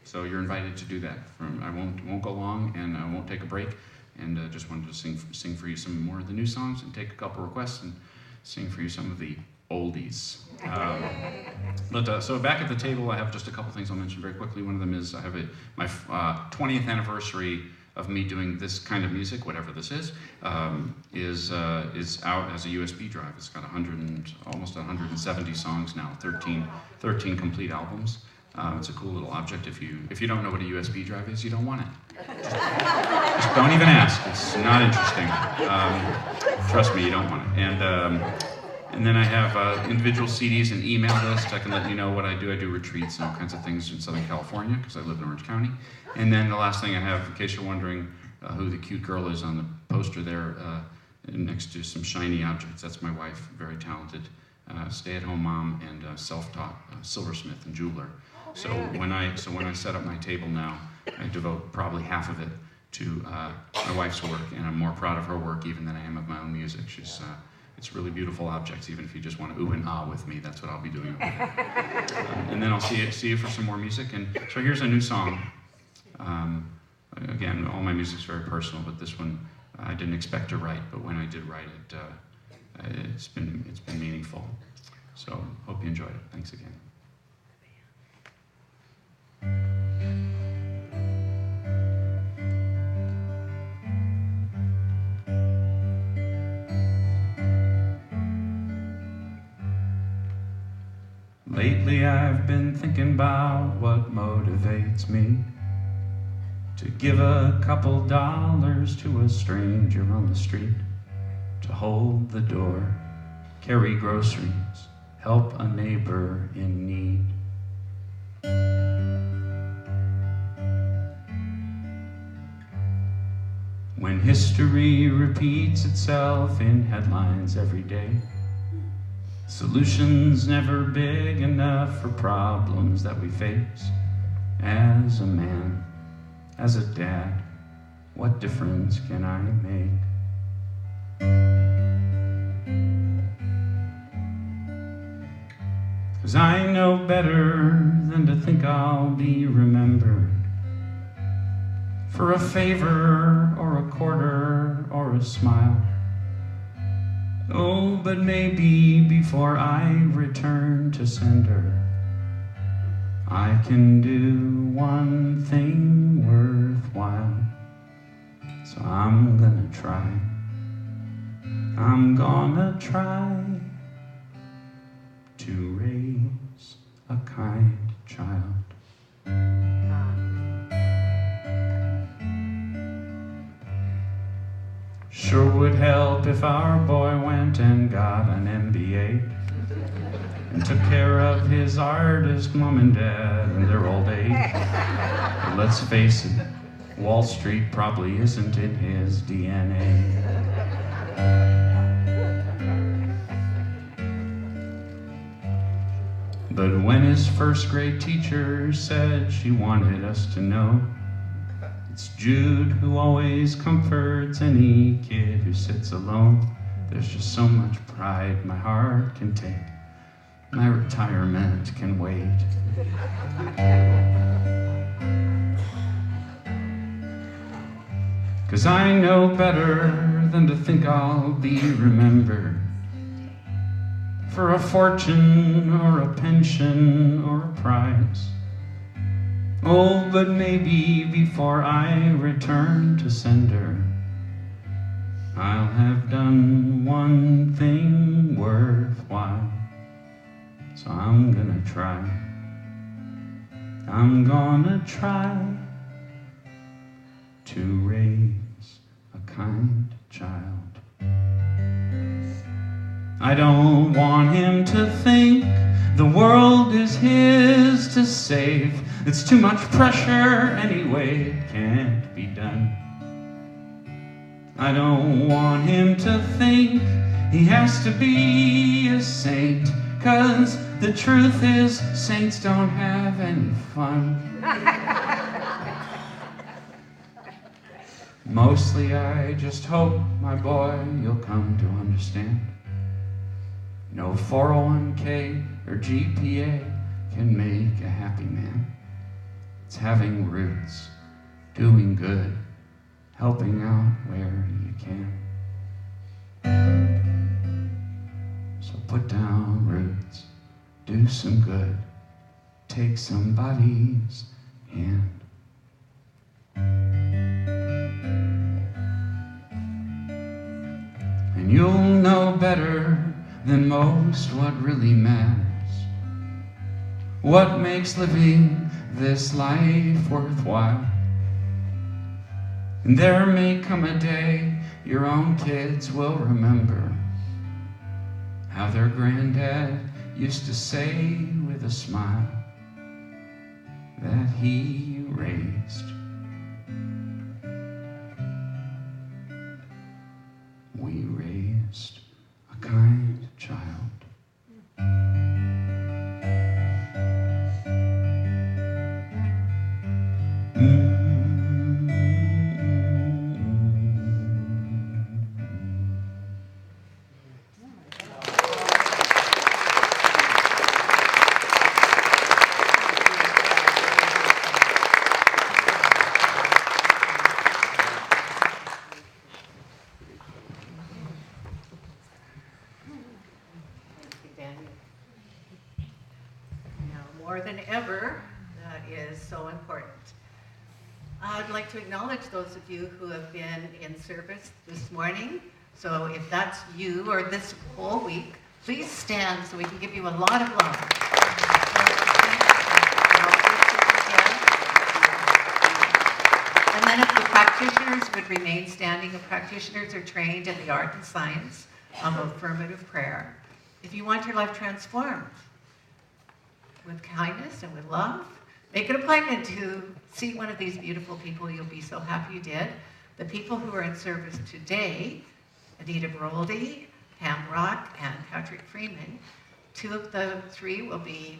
So you're invited to do that. I won't go long, and I won't take a break. And just wanted to sing for you some more of the new songs, and take a couple requests and sing for you some of the oldies. So back at the table, I have just a couple things I'll mention very quickly. One of them is I have my 20th anniversary of me doing this kind of music, whatever this is out as a USB drive. It's got almost 170 songs now, 13 complete albums. It's a cool little object. If you don't know what a USB drive is, you don't want it. Just don't even ask. It's not interesting. Trust me, you don't want it. And then I have individual CDs and email list. I can let you know what I do. I do retreats and all kinds of things in Southern California because I live in Orange County. And then the last thing I have, in case you're wondering who the cute girl is on the poster there, next to some shiny objects, that's my wife, very talented stay-at-home mom and self-taught silversmith and jeweler. So when I set up my table now, I devote probably half of it to my wife's work, and I'm more proud of her work even than I am of my own music. It's really beautiful objects. Even if you just want to ooh and ah with me, that's what I'll be doing over there. And then I'll see you for some more music. And so here's a new song. Again, all my music's very personal, but this one I didn't expect to write. But when I did write it, it's been meaningful. So hope you enjoyed it. Thanks again. Lately I've been thinking about what motivates me to give a couple dollars to a stranger on the street, to hold the door, carry groceries, help a neighbor in need. When history repeats itself in headlines every day, solutions never big enough for problems that we face. As a man, as a dad, what difference can I make? 'Cause I know better than to think I'll be remembered for a favor or a quarter or a smile. Oh, but maybe before I return to sender, I can do one thing worthwhile. So I'm gonna try. I'm gonna try to raise a kind child. Sure would help if our boy went and got an MBA and took care of his artist mom and dad in their old age. But let's face it, Wall Street probably isn't in his DNA. But when his first grade teacher said she wanted us to know, it's Jude who always comforts any kid who sits alone. There's just so much pride my heart can take. My retirement can wait. Cause I know better than to think I'll be remembered for a fortune or a pension or a prize. Oh, but maybe before I return to sender, I'll have done one thing worthwhile. So I'm gonna try. I'm gonna try to raise a kind child. I don't want him to think the world is his to save. It's too much pressure anyway, it can't be done. I don't want him to think he has to be a saint, 'cause the truth is saints don't have any fun. Mostly I just hope, my boy, you'll come to understand. No 401k or GPA can make a happy man. It's having roots, doing good, helping out where you can. So put down roots, do some good, take somebody's hand. And you'll know better than most what really matters, what makes living this life worthwhile. And there may come a day your own kids will remember how their granddad used to say with a smile that he raised. We raised a kind child. More than ever, that is so important. I'd like to acknowledge those of you who have been in service this morning. So if that's you or this whole week, please stand so we can give you a lot of love. And then if the practitioners would remain standing, the practitioners are trained in the art and science of affirmative prayer. If you want your life transformed, with kindness and with love, make an appointment to see one of these beautiful people. You'll be so happy you did. The people who are in service today, Anita Baroldi, Pam Rock, and Patrick Freeman. 2 of the 3 will be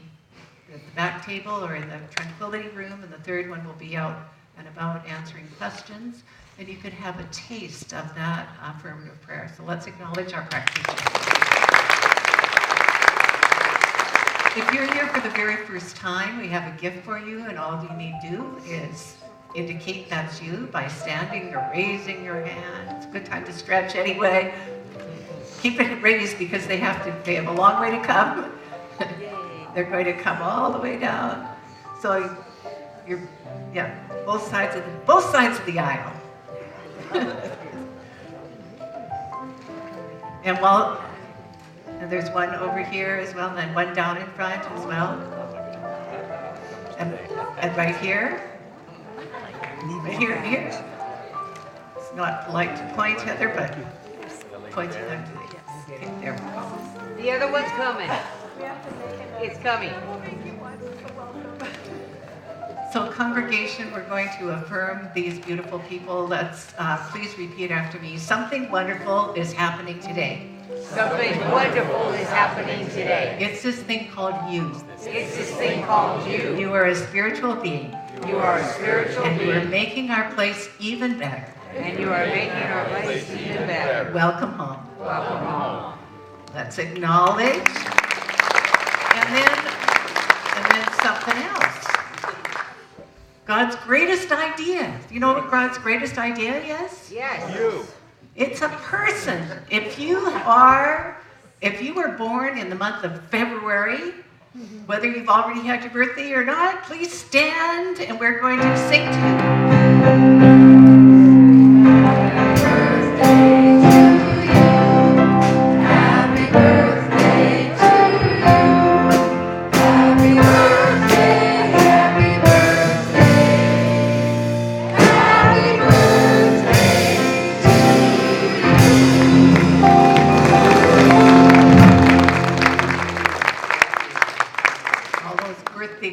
at the back table or in the Tranquility Room, and the 3rd one will be out and about answering questions. And you could have a taste of that affirmative prayer. So let's acknowledge our practitioners. If you're here for the very first time, we have a gift for you, and all you need to do is indicate that's you by standing or raising your hand. It's a good time to stretch anyway. Keep it raised because they have a long way to come. They're going to come all the way down. So both sides of the aisle. And there's one over here as well, and then one down in front as well. And right here. Right here. It's not polite to point, Heather, but pointing them to the okay, there we go. The other one's coming. It's coming. So congregation, we're going to affirm these beautiful people. Let's please repeat after me. Something wonderful is happening today. Something wonderful is happening today. It's this thing called you. It's this thing called you. You are a spiritual being. You are a spiritual and being. you are making our place even better. And you are making our place even better. Welcome home. Welcome home. Let's acknowledge. And then something else. God's greatest idea. You know what God's greatest idea is? Yes. You. It's a person. If you were born in the month of February, whether you've already had your birthday or not, please stand and we're going to sing to you.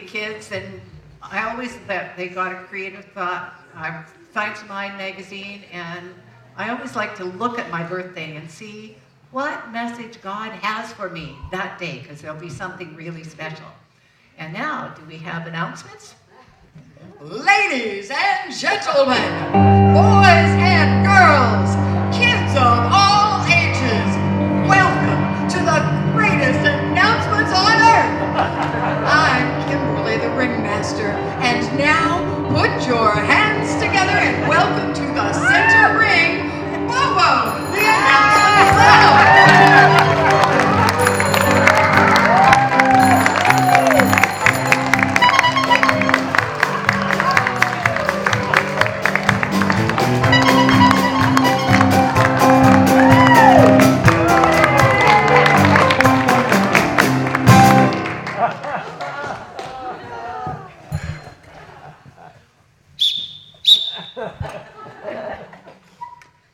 Kids, and I always thought they got a creative thought. Science Mind magazine, and I always like to look at my birthday and see what message God has for me that day, because there'll be something really special. And now, do we have announcements? Ladies and gentlemen, boys and girls, kids of all ages, welcome to the greatest announcements on earth. I'm Kimberly the Ringmaster, and now put your hands together and welcome to the center ring, Bobo, the announcement clown.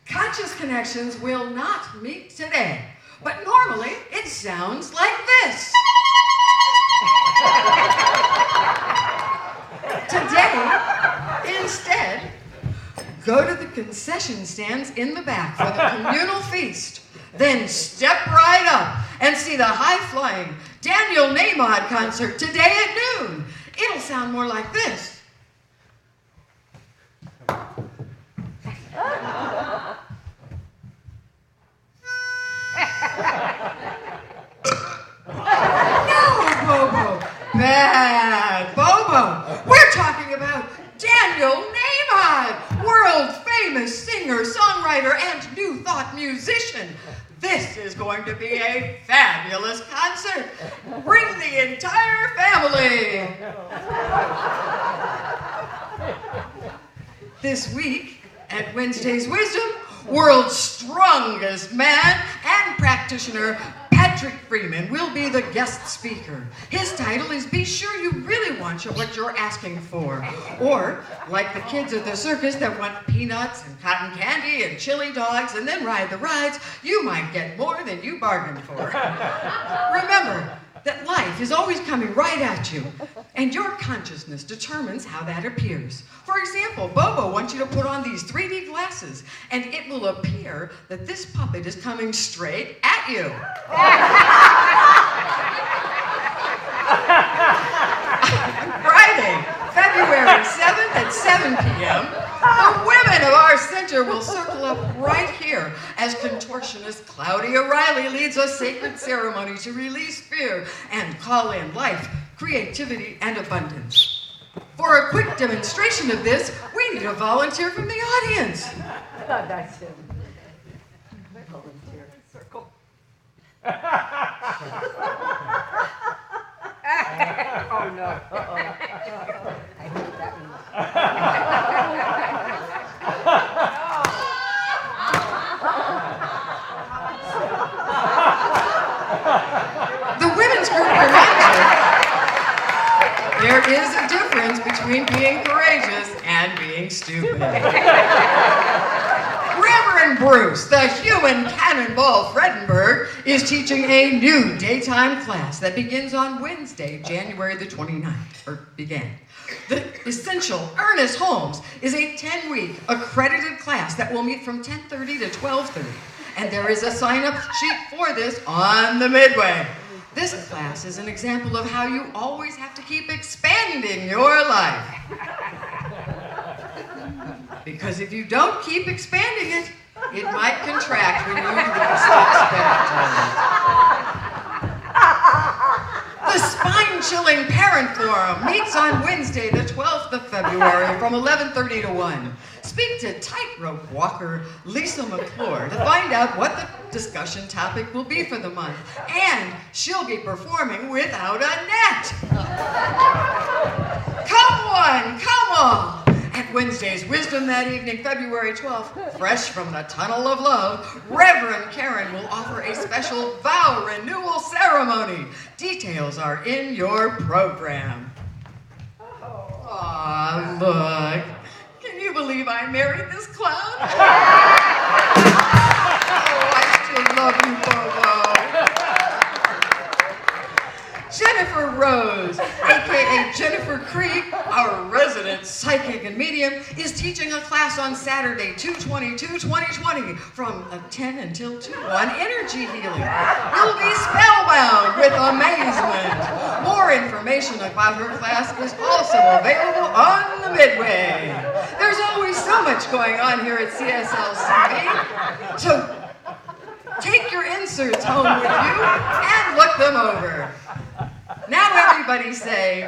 Conscious Connections will not meet today, but normally it sounds like this. Today, instead, go to the concession stands in the back for the communal feast. Then step right up and see the high-flying Daniel Nahmod concert today at noon. It'll sound more like this. Bobo. Bad Bobo. We're talking about Daniel Nahmod, world-famous singer, songwriter, and New Thought musician. This is going to be a fabulous concert. Bring the entire family. This week at Wednesday's Wisdom, world's strongest man and practitioner, Patrick Freeman, will be the guest speaker. His title is Be Sure You Really Want What You're Asking For. Or, like the kids at the circus that want peanuts and cotton candy and chili dogs and then ride the rides, you might get more than you bargained for. Remember that life is always coming right at you, and your consciousness determines how that appears. For example, Bobo wants you to put on these 3D glasses, and it will appear that this puppet is coming straight at you. Friday, February 7th at 7 p.m., the women of our center will circle up right here as contortionist Claudia Riley leads a sacred ceremony to release fear and call in life, creativity, and abundance. For a quick demonstration of this, we need a volunteer from the audience. That's him. Volunteer. Circle. Oh no. Uh-oh. I hate that one. The women's group reminds you there is a difference between being courageous and being stupid. Reverend Bruce, the human cannonball Fredenberg, is teaching a new daytime class that begins on Wednesday, January the 29th, or began. The Essential Ernest Holmes is a 10-week accredited class that will meet from 10:30 to 12:30. And there is a sign-up sheet for this on the midway. This class is an example of how you always have to keep expanding your life. Because if you don't keep expanding it, it might contract when you least expect it. The spine-chilling parent forum meets on Wednesday, the 12th of February from 11:30 to 1. Speak to tightrope walker Lisa McClure to find out what the discussion topic will be for the month. And she'll be performing without a net. Come one, come all. At Wednesday's Wisdom that evening, February 12th, fresh from the Tunnel of Love, Reverend Karen will offer a special vow renewal ceremony. Details are in your program. Aw, look. Can you believe I married this clown? Oh, I still love you, Bobo. Jennifer Rose, aka Jennifer Creek, our resident psychic and medium, is teaching a class on Saturday, 2/22/2020 from 10 until 2 on energy healing. You'll be spellbound with amazement. More information about her class is also available on the Midway. There's always so much going on here at CSLCB. So take your inserts home with you and look them over. Now everybody say,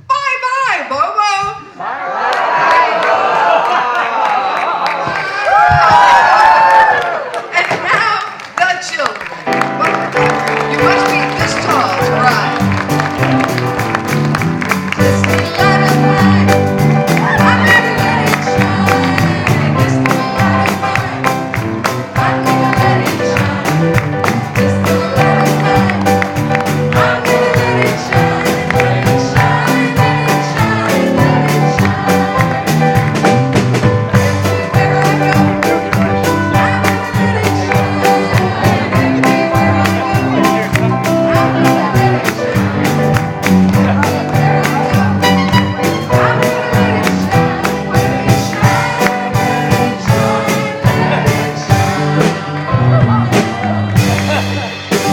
bye-bye, Bobo! Bye-bye!